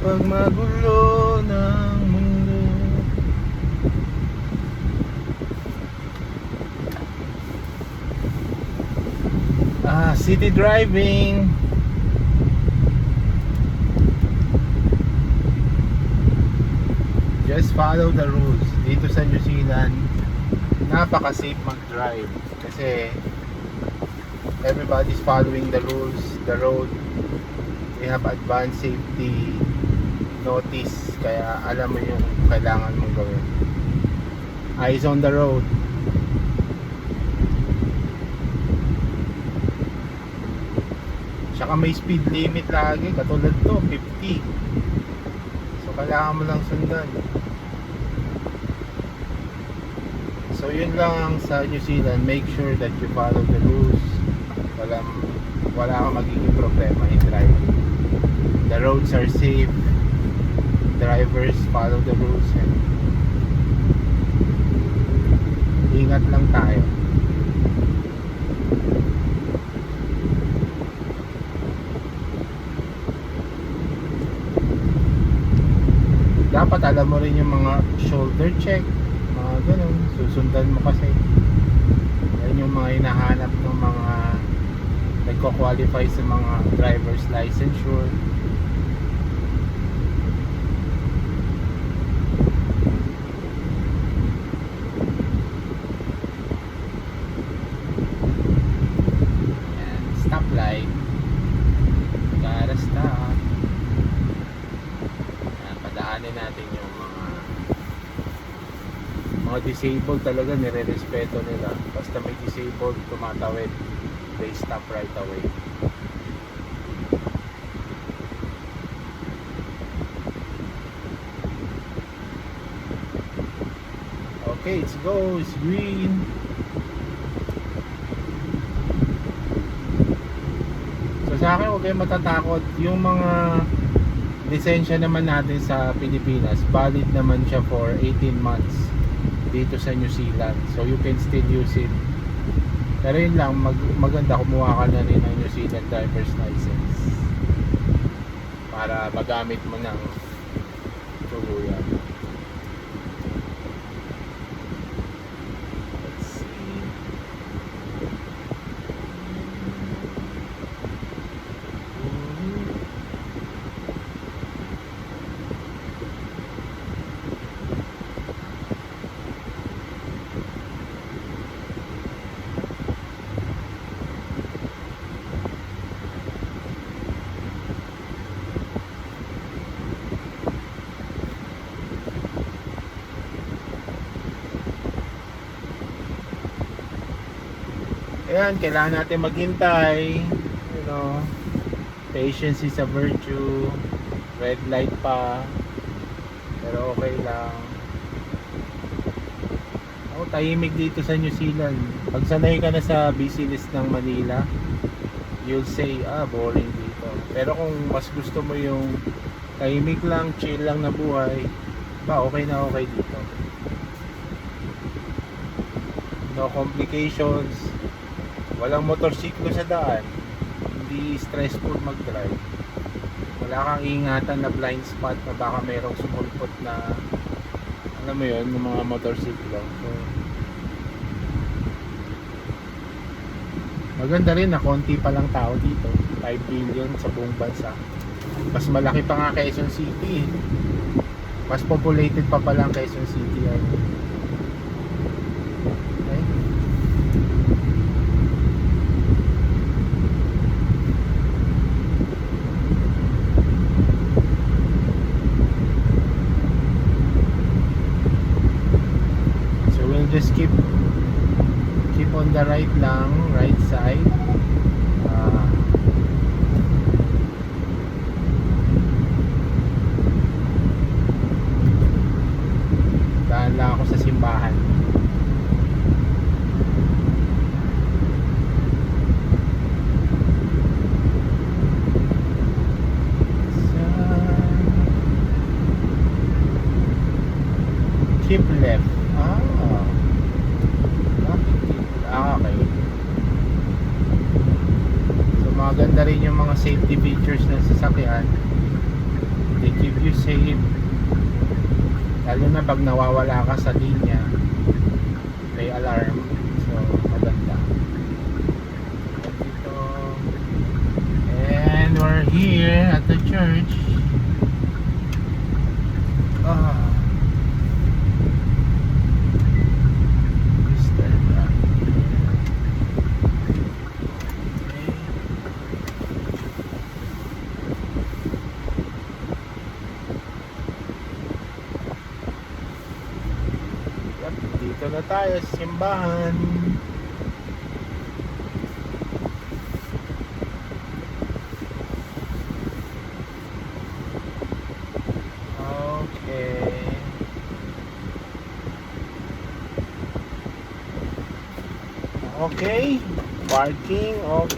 Kapag magulo ng mundo. City driving. Just follow the rules. Dito sa New Zealand, napaka-safe mag-drive kasi everybody's following the rules, the road. They have advanced safety notice, kaya alam mo yung kailangan mong gawin. Eyes on the road. Tsaka may speed limit lagi, katulad to 50. So kailangan mo lang sundan. So yun lang sa New Zealand, make sure that you follow the rules. Wala kang magiging problema in driving. The roads are safe. Drivers follow the rules and ingat lang tayo. Dapat alam mo rin yung mga shoulder check, mga ganun, susundan mo kasi yan yung mga hinahanap ng mga nagko-qualify sa mga driver's licensure. Yan, stoplight, gotta stop. Padaanin natin yung mga disabled talaga, nire-respeto nila. Basta may disabled tumatawid, they stop right away. Okay, let's go. It's green. So sa akin, huwag kayong matatakot. Yung mga lisensya naman natin sa Pilipinas, valid naman siya for 18 months dito sa New Zealand. So you can still use it. Pero yun lang, maganda kumuha ka na rin ng New Zealand driver's license para magamit mo ng tuluyan. Let's see. Ayan, kailangan natin maghintay. You know, patience is a virtue. Red light pa. Pero okay lang. Tahimik dito sa New Zealand. Pag sanay ka na sa business ng Manila, you'll say, boring dito. Pero kung mas gusto mo yung tahimik lang, chill lang na buhay, okay na okay dito. No complications. Walang motorsiklo sa daan. Hindi stressful mag-drive. Wala kang ingatan na blind spot na baka mayroong sumulpot na, alam mo yun, ng mga motorsiklo. So, maganda rin na konti pa lang tao dito. 5 billion sa buong bansa. Mas malaki pa nga Quezon City. Mas populated pa lang Quezon City. Okay. Just keep on the right lang, right side. Daan lang ako sa simbahan. Keep left. Okay. So maganda rin yung mga safety features ng sasakyan. they keep you safe, lalo na pag nawawala ka sa linya, may alarm, so maganda. Dito, and we're here at the church. Mr. Black. Yep, dito na tayo sa simbahan. Okay. Okay. Parking, okay.